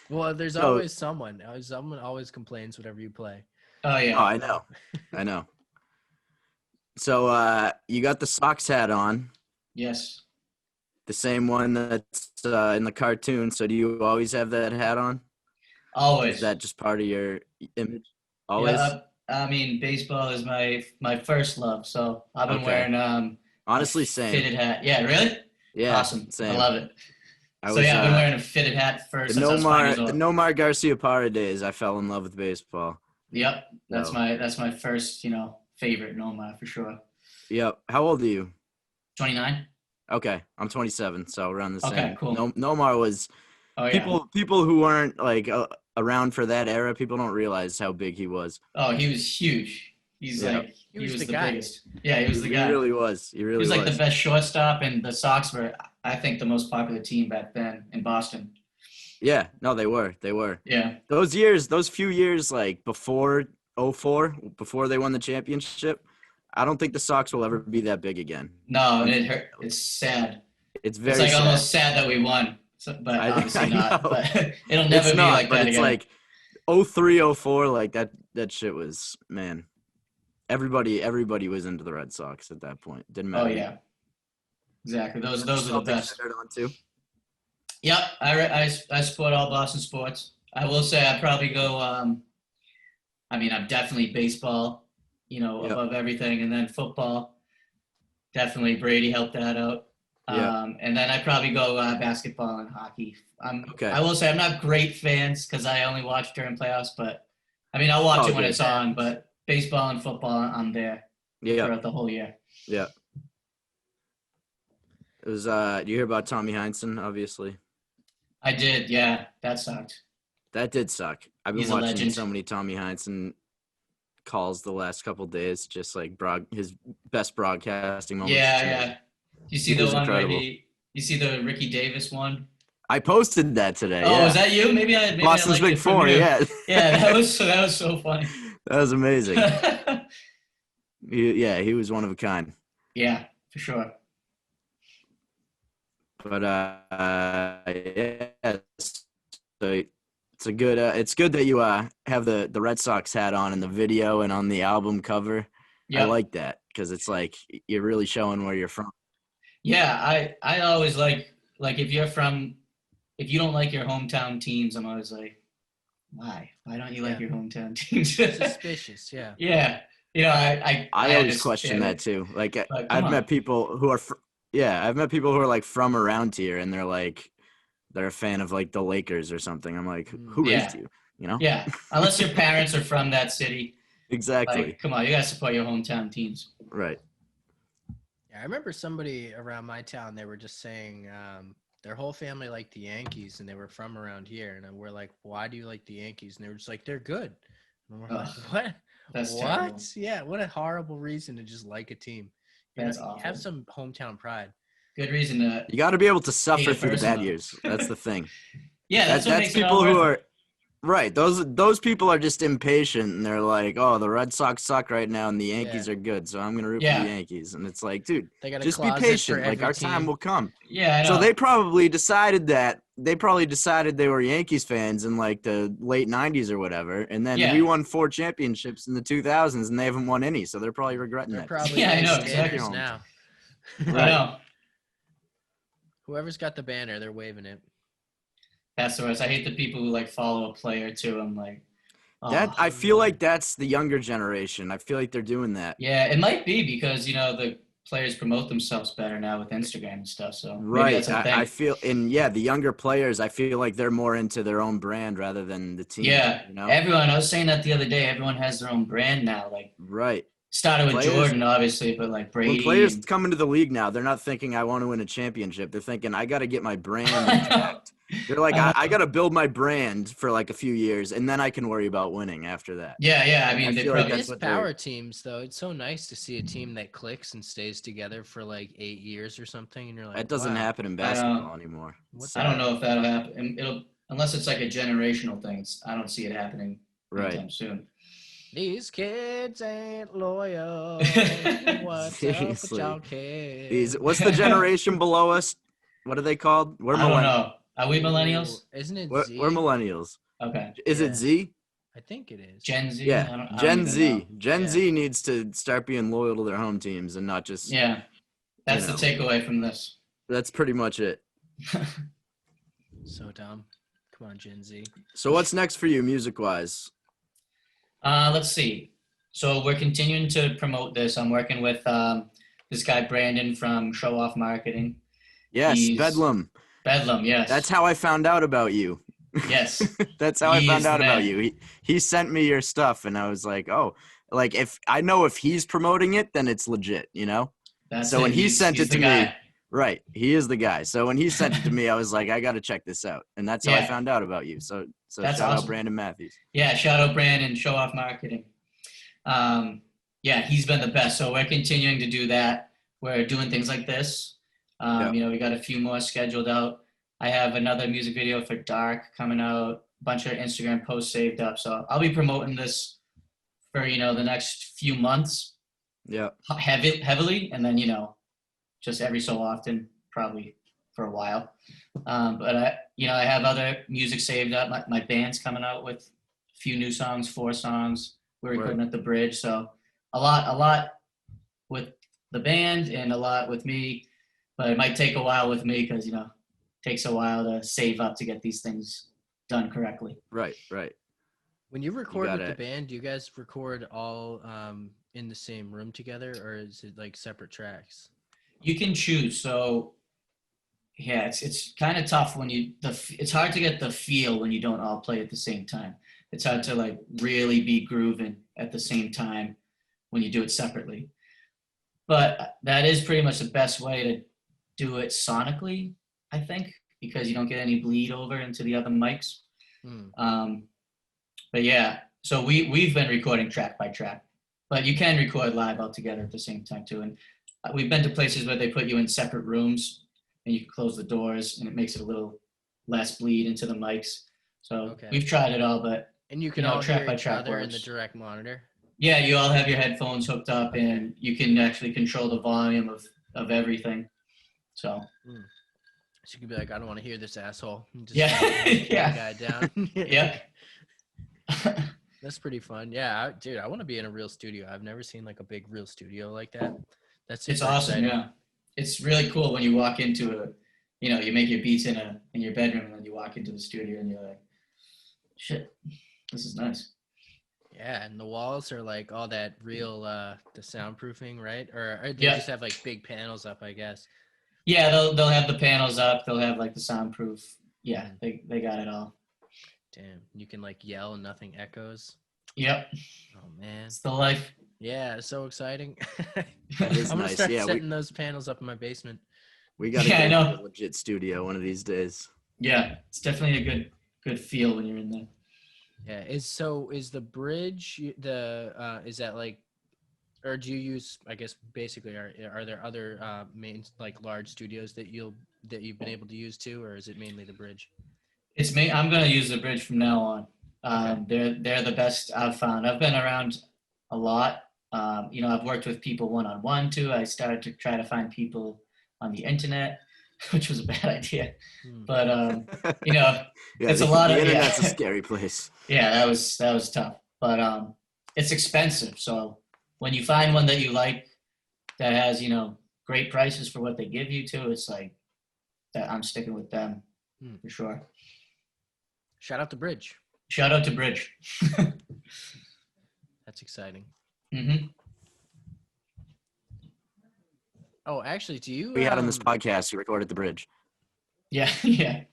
Well, there's always someone. Someone always complains whenever you play. Oh, yeah. Oh, I know. So you got the Sox hat on. Yes. The same one that's in the cartoon. So do you always have that hat on? Always. Is that just part of your image? Always? Yeah, baseball is my first love. So I've been wearing honestly, same. Fitted hat. Yeah, really? Yeah. Awesome. Same. I love it. I've been wearing a fitted hat for since I was 5 years old. The Nomar Garciaparra days, I fell in love with baseball. Yep. That's my first, favorite Nomar for sure. Yep. How old are you? 29. Okay, I'm 27, so around the same. Okay, cool. Nomar was people who weren't like around for that era. People don't realize how big he was. Oh, he was huge. He was the guy. biggest. Yeah, he was the guy. He really was. He was like the best shortstop, and the Sox were, I think, the most popular team back then in Boston. Yeah, no, they were. Yeah. Those few years like before 2004, before they won the championship, I don't think the Sox will ever be that big again. No, it hurt. It's sad. It's very sad. Almost sad that we won, but obviously not. But it'll never be like that again. It's like 2003, 04, like that shit was, man. Everybody was into the Red Sox at that point. Didn't matter. Oh yeah, exactly. Those are the best. On too. Yep, I support all Boston sports. I will say I probably go. I'm definitely baseball. Above everything, and then football. Definitely Brady helped that out. And then I probably go basketball and hockey. I will say I'm not great fans because I only watch during playoffs, but I'll watch it when it's on. But baseball and football, I'm there throughout the whole year. Yeah. It was. Do you hear about Tommy Heinsohn? Obviously. I did. Yeah, that sucked. That did suck. I've been watching so many Tommy Heinsohn calls the last couple days, just like his best broadcasting moments. Yeah. You see the one incredible. You see the Ricky Davis one? I posted that today. Oh, was that you? Maybe Boston's Big Four. Yeah. Yeah, that was so funny. That was amazing. He was one of a kind. Yeah, for sure. But so It's a good. It's good that you have the Red Sox hat on in the video and on the album cover. Yep. I like that because it's like you're really showing where you're from. Yeah, I always like if you don't like your hometown teams, I'm always like, why don't you like your hometown teams? Suspicious, yeah. Yeah, you know, I always question that too. Like I've met people who are I've met people who are like from around here, and they're a fan of like the Lakers or something. I'm like, who raised you? You know? Yeah, unless your parents are from that city. Exactly. Like, come on, you gotta support your hometown teams. Right. Yeah, I remember somebody around my town. They were just saying their whole family liked the Yankees, and they were from around here. And we're like, "Why do you like the Yankees?" And they were just like, "They're good." And we're like, "What? That's what? Terrible. Yeah, what a horrible reason to just like a team. That's awful. Have some hometown pride. Good reason to. You got to be able to suffer through the bad years. That's the thing. Yeah, that's what makes people it all who are right. Those people are just impatient, and they're like, "Oh, the Red Sox suck right now, and the Yankees are good, so I'm gonna root for the Yankees." And it's like, dude, just be patient. Like our time will come. Yeah. I know. So they probably decided they were Yankees fans in like the late '90s or whatever, and then we won 4 championships in the 2000s, and they haven't won any, so they're probably regretting that. Probably I know exactly now. Right. I know. Whoever's got the banner, they're waving it. That's the worst. I hate the people who like follow a player too. I'm like, I feel like that's the younger generation. I feel like they're doing that. Yeah, it might be because the players promote themselves better now with Instagram and stuff. So right, I feel, and the younger players, I feel like they're more into their own brand rather than the team. Yeah, everyone. I was saying that the other day. Everyone has their own brand now. Like right. Started with Jordan, obviously, but like Brady. When players come into the league now, they're not thinking I want to win a championship. They're thinking I got to get my brand intact. They're like, I got to build my brand for like a few years, and then I can worry about winning after that. Yeah. I mean, they probably it's power teams, though. It's so nice to see a team that clicks and stays together for like 8 years or something, and you're like, that doesn't happen in basketball anymore. I don't know if that'll happen. Unless it's like a generational thing. I don't see it happening anytime soon. These kids ain't loyal. What's up with y'all kids? What's the generation below us? What are they called? I don't know. Are we millennials? Isn't it Z? We're millennials. Okay. Is it Z? I think it is. Gen Z? Yeah. Gen Z. Gen Z needs to start being loyal to their home teams and not just. Yeah. That's the takeaway from this. That's pretty much it. So dumb. Come on, Gen Z. So what's next for you music-wise? Let's see. So we're continuing to promote this. I'm working with this guy, Brandon, from Show Off Marketing. Yes, Bedlam. Bedlam, yes. That's how I found out about you. Yes. That's how I found out about you. He sent me your stuff, and I was like, oh, like if he's promoting it, then it's legit, So when he sent it to me, right, he is the guy. So when he sent it to me, I was like, I got to check this out. And that's how I found out about you. So shout out Brandon Matthews. Yeah, shout out Brandon, Show Off Marketing. He's been the best. So we're continuing to do that. We're doing things like this. We got a few more scheduled out. I have another music video for Dark coming out, a bunch of Instagram posts saved up. So I'll be promoting this for, the next few months. Yeah. Heavily. And then, just every so often, probably for a while. But I have other music saved up. My band's coming out with a few new songs, 4 songs. We're recording at the Bridge. So a lot with the band and a lot with me. But it might take a while with me because, it takes a while to save up to get these things done correctly. Right. When you record with the band, do you guys record all in the same room together, or is it like separate tracks? You can choose. So, yeah, it's kind of tough when it's hard to get the feel when you don't all play at the same time. It's hard to like really be grooving at the same time when you do it separately. But that is pretty much the best way to do it sonically, I think, because you don't get any bleed over into the other mics. But yeah, so we've been recording track by track, but you can record live all together at the same time too. And we've been to places where they put you in separate rooms and you can close the doors and it makes it a little less bleed into the mics. So we've tried it all, but and you can all track hear by each track other works. in the direct monitor. Yeah, you all have your headphones hooked up and you can actually control the volume of everything. So So you could be like, I don't want to hear this asshole. And just Yeah. Yeah. guy down. Yeah. That's pretty fun. Yeah, dude, I want to be in a real studio. I've never seen like a big real studio like that. It's awesome. Exciting. Yeah. It's really cool when you walk into a, you know, you make your beats in your bedroom and then you walk into the studio and you're like, shit, this is nice. Yeah, and the walls are like all that real the soundproofing, right? Or they just have like big panels up, I guess. Yeah, they'll have the panels up. They'll have like the soundproof. Yeah, they got it all. Damn, you can like yell and nothing echoes. Yep. Oh man, it's the life. Yeah, so exciting. I'm gonna start setting those panels up in my basement. We gotta get a legit studio one of these days. Yeah, it's definitely a good feel when you're in there. Yeah, is the bridge is that like, or do you use, I guess basically are there other main like large studios that you've been able to use too, or is it mainly the bridge? It's me. I'm gonna use the bridge from now on. Okay. They're the best I've found. I've been around a lot. You know, I've worked with people one-on-one too. I started to try to find people on the internet, which was a bad idea. But you know, it's a lot of the internet's a scary place. Yeah, that was tough. But it's expensive. So when you find one that you like that has, you know, great prices for what they give you too, it's like that I'm sticking with them for sure. Shout out to Bridge. Shout out to Bridge. That's exciting. Mm-hmm. Oh, actually, do you? We had on this podcast. We recorded the Bridge. Yeah, yeah.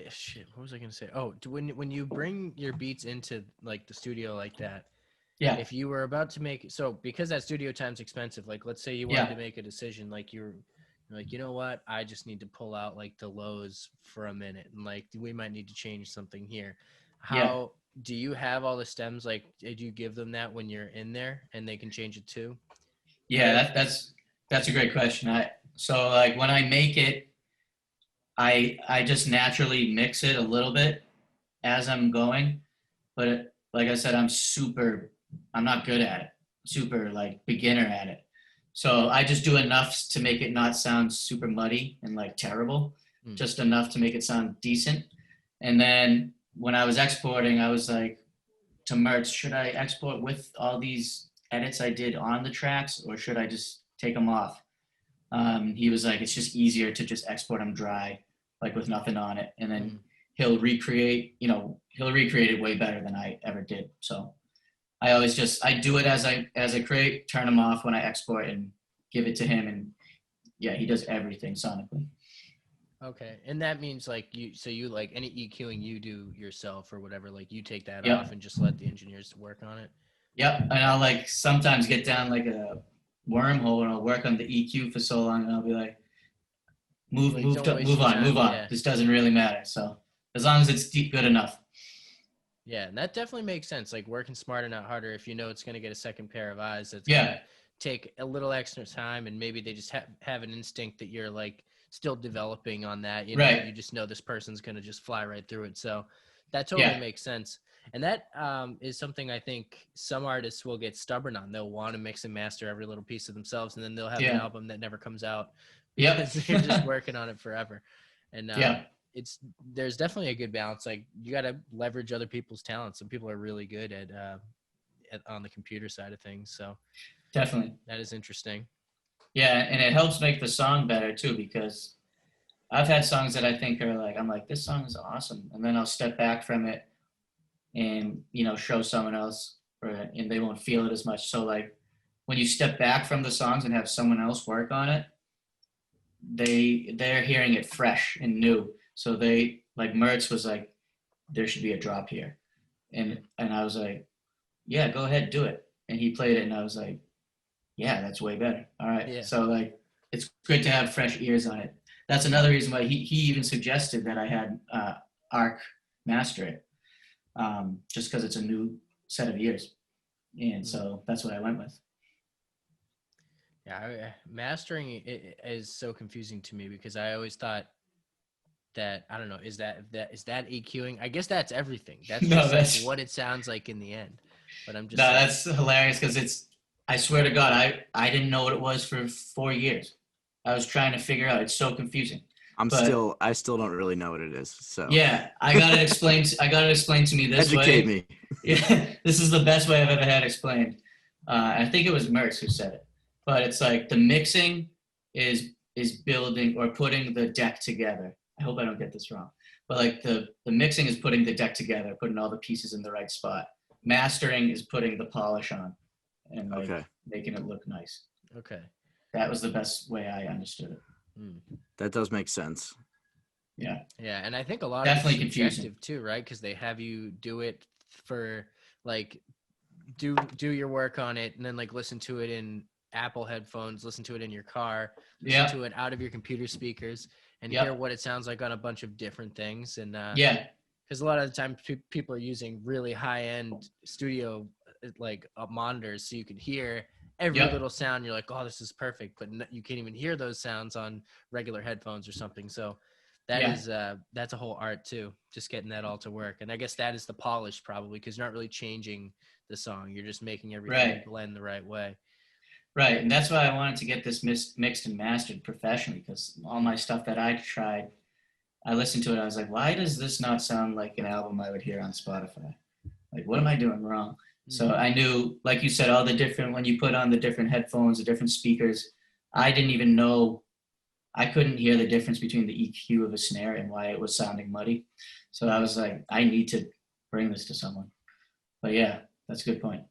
Shit, what was I gonna say? Oh, when you bring your beats into like the studio like that, yeah. If you were about to make because that studio time's expensive, like let's say you wanted to make a decision, like you're like, you know what, I just need to pull out like the lows for a minute, and like we might need to change something here. How do you have all the stems? Like, did you give them that when you're in there, and they can change it too? Yeah, that's a great question. So like when I make it, I just naturally mix it a little bit as I'm going, but like I said, I'm not good at it. Super like beginner at it. So I just do enough to make it not sound super muddy and like terrible, just enough to make it sound decent. And then when I was exporting, I was like to Mertz, should I export with all these edits I did on the tracks, or should I just take them off? He was like, it's just easier to just export them dry, like with nothing on it. And then he'll recreate it way better than I ever did. So I always I do it as I create, turn them off when I export, and give it to him. And yeah, he does everything sonically. Okay. And that means like you like any EQing you do yourself or whatever, like you take that off and just let the engineers work on it. Yep. And I'll like sometimes get down like a wormhole and I'll work on the EQ for so long and I'll be like, move on. Yeah. This doesn't really matter. So as long as it's good enough. Yeah, and that definitely makes sense. Like working smarter, not harder. If you know it's going to get a second pair of eyes, that's going to take a little extra time, and maybe they just have an instinct that you're like still developing on that. You know, you just know this person's going to just fly right through it. So that totally makes sense. And that is something I think some artists will get stubborn on. They'll want to mix and master every little piece of themselves, and then they'll have an album that never comes out. Yeah, they're just working on it forever. And there's definitely a good balance. Like you got to leverage other people's talents. Some people are really good at on the computer side of things. So definitely that is interesting. Yeah. And it helps make the song better too, because I've had songs that I think are like, I'm like, this song is awesome. And then I'll step back from it and, you know, show someone else and they won't feel it as much. So like when you step back from the songs and have someone else work on it, they're hearing it fresh and new. So they like Mertz was like, there should be a drop here. And I was like, yeah, go ahead, do it. And he played it and I was like, yeah, that's way better. All right. Yeah. So like, it's good to have fresh ears on it. That's another reason why he even suggested that I had Arc master it, just because it's a new set of ears. And so that's what I went with. Yeah, mastering is so confusing to me because I always thought that, I don't know, is that EQing? I guess that's everything. That's just like what it sounds like in the end. But I'm just that's hilarious because I swear to God, I didn't know what it was for 4 years. I was trying to figure out. It's so confusing. I still don't really know what it is. So yeah, I got it explained to me this way. Educate me. Yeah, this is the best way I've ever had explained. I think it was Mertz who said it, but it's like the mixing is building or putting the deck together. I hope I don't get this wrong, but like the mixing is putting the deck together, putting all the pieces in the right spot. Mastering is putting the polish on and like making it look nice. Okay. That was the best way I understood it. That does make sense. Yeah. Yeah, and I think a lot definitely of it's confusing subjective too, right? Because they have you do it for like do your work on it, and then like listen to it in Apple headphones, listen to it in your car, listen to it out of your computer speakers, and hear what it sounds like on a bunch of different things. And because a lot of the time people are using really high end studio like monitors, so you can hear every little sound. You're like, oh, this is perfect, but you can't even hear those sounds on regular headphones or something. So that is that's a whole art too, just getting that all to work. And I guess that is the polish probably, because you're not really changing the song, you're just making everything blend the right way. Right, and that's why I wanted to get this mixed and mastered professionally, because all my stuff that I tried, I listened to it, I was like, why does this not sound like an album I would hear on Spotify? Like, what am I doing wrong? So I knew, like you said, all the different, when you put on the different headphones, the different speakers, I didn't even know, I couldn't hear the difference between the EQ of a snare and why it was sounding muddy. So I was like, I need to bring this to someone. But yeah, that's a good point.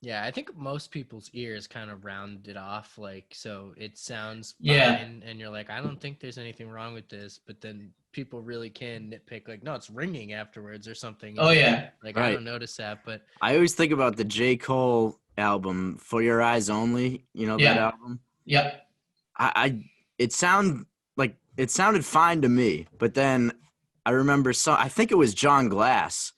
Yeah, I think most people's ears kind of round it off, like, so it sounds fine, and you're like, I don't think there's anything wrong with this, but then people really can nitpick, like, no, it's ringing afterwards or something. Oh, yeah. Like, I don't notice that, but I always think about the J. Cole album, For Your Eyes Only, you know, that album? Yep. It sounded fine to me, but then I remember, I think it was John Glass,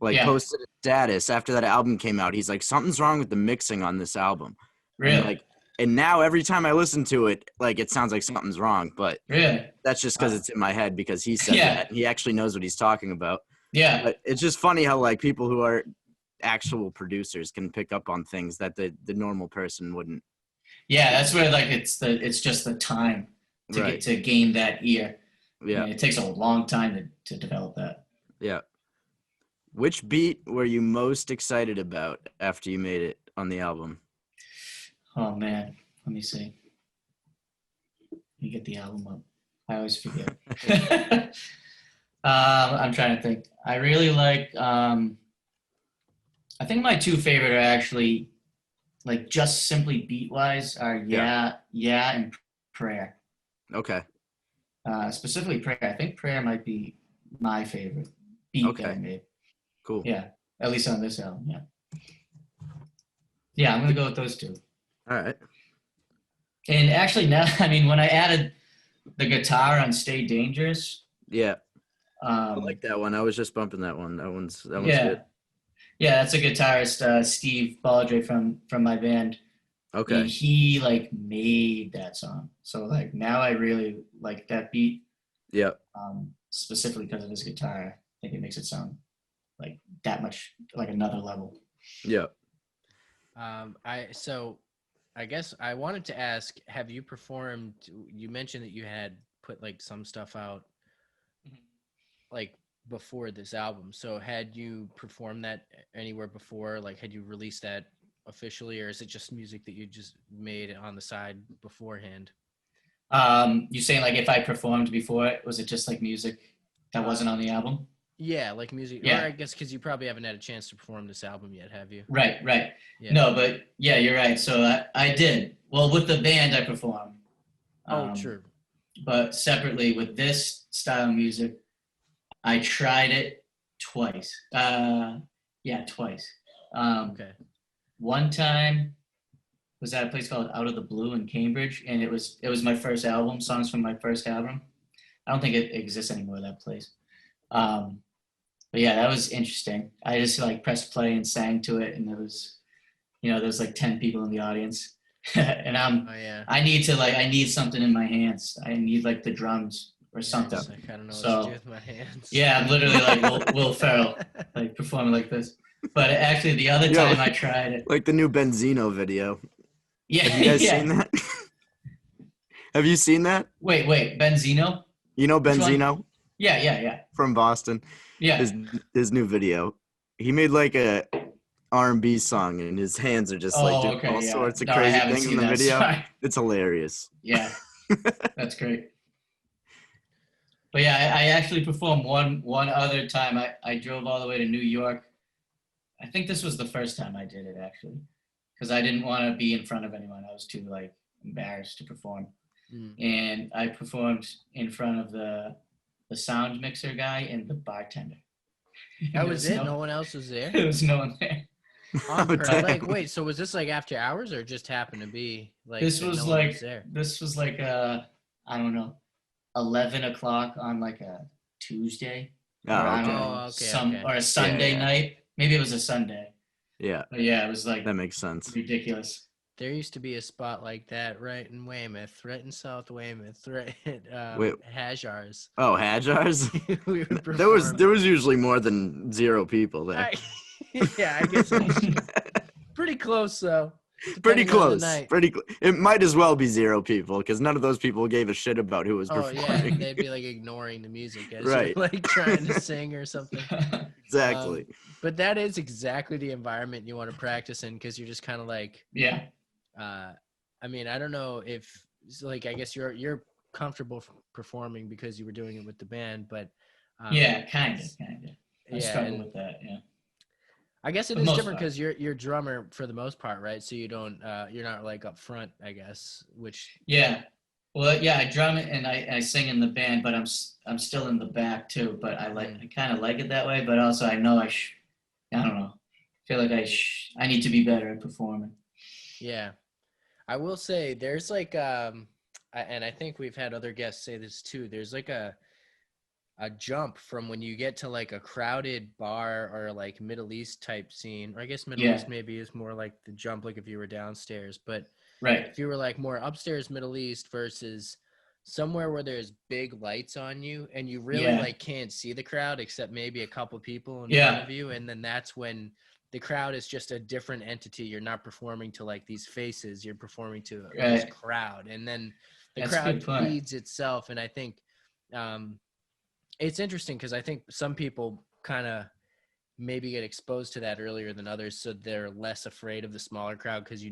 posted a status after that album came out. He's like, something's wrong with the mixing on this album. Really? And now every time I listen to it, like, it sounds like something's wrong, but really, that's just because it's in my head, because he said that. He actually knows what he's talking about. Yeah. But it's just funny how, like, people who are actual producers can pick up on things that the normal person wouldn't. Yeah, that's where, like, it's just the time to get to gain that ear. Yeah. I mean, it takes a long time to develop that. Yeah. Which beat were you most excited about after you made it on the album? Oh, man. Let me see. Let me get the album up. I always forget. I'm trying to think. I really like, I think my two favorite are actually, like, just simply beat-wise are Yeah and Prayer. Okay. Specifically Prayer. I think Prayer might be my favorite beat that I made. Cool. Yeah, at least on this album, yeah. Yeah, I'm going to go with those two. All right. And actually now, I mean, when I added the guitar on Stay Dangerous. Yeah. I like that one. I was just bumping that one. That one's good. Yeah, that's a guitarist, Steve Baldry from my band. Okay. And he, like, made that song. So, like, now I really like that beat. Yeah. Specifically because of his guitar. I think it makes it sound like that much, like another level. Yeah. I guess I wanted to ask, have you performed, you mentioned that you had put like some stuff out like before this album. So had you performed that anywhere before? Like, had you released that officially, or is it just music that you just made on the side beforehand? You saying like if I performed before it, was it just like music that wasn't on the album? Yeah, like music. Yeah. Or I guess because you probably haven't had a chance to perform this album yet, have you? Right. Yeah. No, but yeah, you're right. So I did. Well, with the band I performed. True. But separately with this style of music, I tried it twice. Twice. Okay. One time was at a place called Out of the Blue in Cambridge, and it was my first album, songs from my first album. I don't think it exists anymore, that place. But yeah, that was interesting. I just like pressed play and sang to it, and there was like 10 people in the audience. And I need something in my hands. I need like the drums or something. I don't know what to do with my hands. Yeah, I'm literally like Will Ferrell, like performing like this. But actually, the other time I tried it, like the new Benzino video. Yeah, have you guys seen that? Have you seen that? Wait, Benzino? You know Benzino? Yeah. From Boston. Yeah. His new video. He made like a R&B song, and his hands are just like doing all sorts of crazy things in the video. Sorry. It's hilarious. Yeah, that's great. But yeah, I actually performed one other time. I drove all the way to New York. I think this was the first time I did it, actually, because I didn't want to be in front of anyone. I was too embarrassed to perform. And I performed in front of the sound mixer guy and the bartender. That was it? No one else was there? There was no one there. Wait, so was this after hours or just happened to be this was I don't know, 11 o'clock on a Tuesday. Or a Sunday night. Maybe it was a Sunday. Yeah. But yeah, it was that makes sense. Ridiculous. There used to be a spot like that right in Weymouth, right in South Weymouth, right at Hajar's. Oh, Hajar's? there was usually more than 0 people there. Yeah, I guess pretty close though. Pretty close. It might as well be 0 people because none of those people gave a shit about who was performing. Yeah, they'd be ignoring the music as right. you're, trying to sing or something. Exactly. But that is exactly the environment you want to practice in because you're just kind of yeah. I mean, I don't know if I guess you're comfortable performing because you were doing it with the band, but yeah, kind of. I struggle with that. Yeah. I guess it is different because you're drummer for the most part, right? So you don't you're not up front, I guess. Which well, yeah, I drum it and I sing in the band, but I'm still in the back too. But I kind of like it that way. But also I know I don't know. I feel like I need to be better at performing. Yeah, I will say there's and I think we've had other guests say this too. There's a jump from when you get to a crowded bar or Middle East type scene, or I guess Middle East maybe is more the jump if you were downstairs, but right. If you were more upstairs Middle East versus somewhere where there's big lights on you and you really can't see the crowd except maybe a couple people in front of you, and then that's when the crowd is just a different entity. You're not performing to these faces, you're performing to this crowd, and then the crowd feeds itself. And I think it's interesting because I think some people kind of maybe get exposed to that earlier than others, so they're less afraid of the smaller crowd because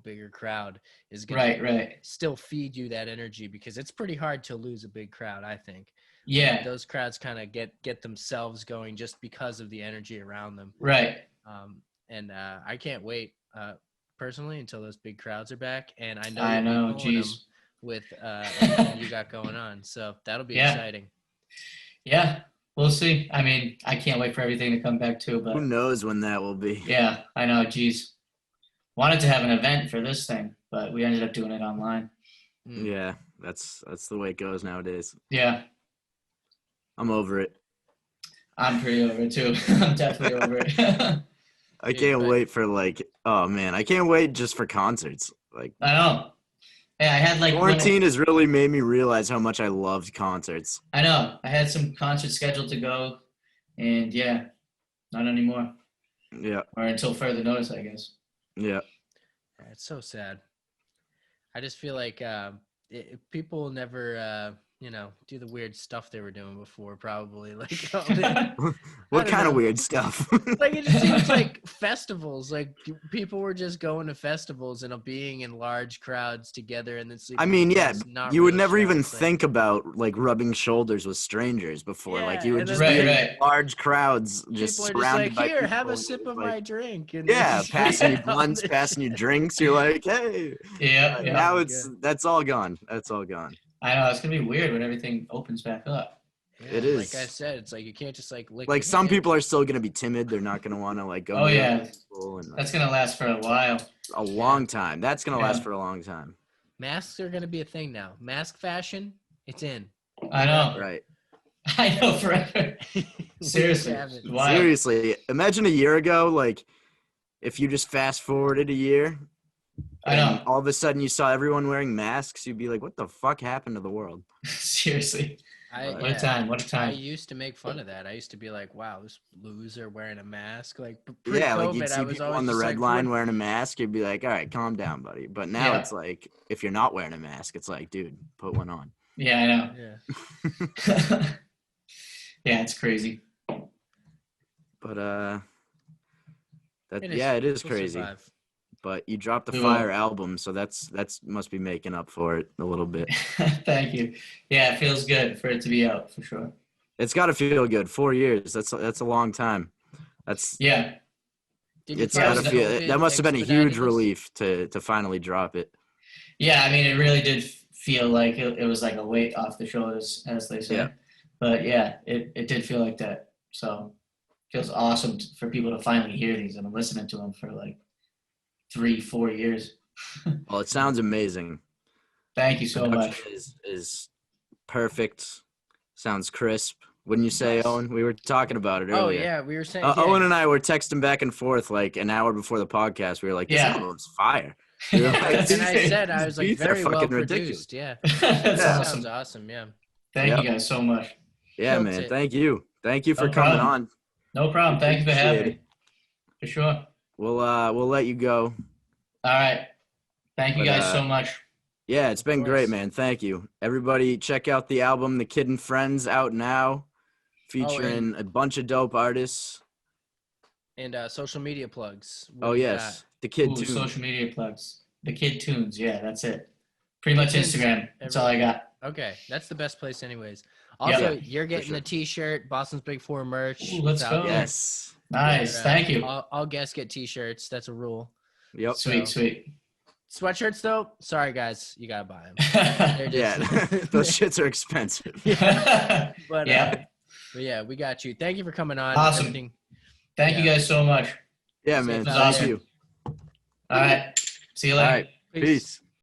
bigger crowd is going to still feed you that energy, because it's pretty hard to lose a big crowd, I think. Yeah. Those crowds kind of get themselves going just because of the energy around them. Right. And I can't wait personally until those big crowds are back, and I know with everything you got going on, so that'll be exciting. Yeah, we'll see. I mean, I can't wait for everything to come back too, but who knows when that will be. Yeah, I know. Geez, wanted to have an event for this thing, but we ended up doing it online. Yeah, that's the way it goes nowadays. Yeah, I'm over it. I'm pretty over it too. I'm definitely over it. I can't wait for oh man, I can't wait just for concerts. I know. Yeah, I had quarantine has really made me realize how much I loved concerts. I know. I had some concerts scheduled to go, and not anymore. Yeah. Or until further notice, I guess. Yeah. It's so sad. I just feel like people never do the weird stuff they were doing before, probably. What kind of weird stuff? It just seems like festivals. People were just going to festivals and being in large crowds together, and then I mean, you would never even think about rubbing shoulders with strangers before. You would just be in large crowds, just surrounded by people. Here, have a sip of my drink. And passing you blunts, passing you drinks. You're like, hey. Yeah. Now that's all gone. That's all gone. I know, it's gonna be weird when everything opens back up. Yeah, it is. Like I said, it's you can't just lick some people are still gonna be timid. They're not gonna want to go. Oh yeah, that's gonna last for a while. A long time. That's gonna last for a long time. Masks are gonna be a thing now. Mask fashion, it's in. I know. Right. I know forever. Seriously. Seriously. Imagine a year ago, if you just fast forwarded a year. I know. All of a sudden you saw everyone wearing masks, you'd be like, what the fuck happened to the world? Seriously. What a time! What a I time! used to make fun of that. I used to be like, "Wow, this loser wearing a mask." Like yeah, like pre-COVID, you'd see I was people always on the just red like, line "What-" wearing a mask. You'd be like, all right, calm down, buddy. But now Yeah. it's like, if you're not wearing a mask, it's like, dude, put one on. Yeah, I know. Yeah. Yeah, it's crazy. But It it is We'll crazy. survive. But you dropped the We Fire will. album, so that's must be making up for it a little bit. Thank you. Yeah, it feels good for it to be out for sure. It's got to feel good. 4 years. That's a long time. Yeah. It's got to feel. That must have been a huge relief to finally drop it. Yeah, I mean, it really did feel like it was like a weight off the shoulders, as they say. Yeah. But yeah, it did feel like that. So it feels awesome for people to finally hear these. I've been listening to them for like 3-4 years. Well, it sounds amazing. Thank you so much. Is perfect. Sounds crisp. Wouldn't you say, Owen? We were talking about it earlier. Oh yeah, we were saying. Owen and I were texting back and forth like an hour before the podcast. We were like, "This album's fire." We were like, and I said, I was like, beats are very well fucking produced. ridiculous. Yeah. That's That awesome. sounds awesome. Yeah. Thank you guys so much. Yeah, Killed man. it. Thank you. Thank you for No coming problem. on. No problem. Thank you for having Appreciate me. For sure. We'll let you go. All right. Thank you But, guys so much. Yeah, it's been course. great, man. Thank you. Everybody check out the album The Kid and Friends, out now, featuring a bunch of dope artists. And social media plugs. What Oh, do you yes. The Kid Ooh, Tunes. social media plugs. The Kid Tunes. Yeah, that's it. Pretty much Kids, Instagram. That's all I got. got? Okay, that's the best place, anyways. Also, Yeah, you're getting sure. the T-shirt, Boston's Big Four merch. Ooh, let's Without- go. Yes. Nice. And, Thank you. All guests get T-shirts. That's a rule. Yep. Sweet, sweet. Sweatshirts, though, sorry guys, you gotta buy them. They're Yeah, just- those shits are expensive. But Yeah. but yeah, we got you. Thank you for coming on. Awesome. Everything- Thank you guys so much. Yeah, Safe man. out Thank there. you. All right. See you All later. right. Peace.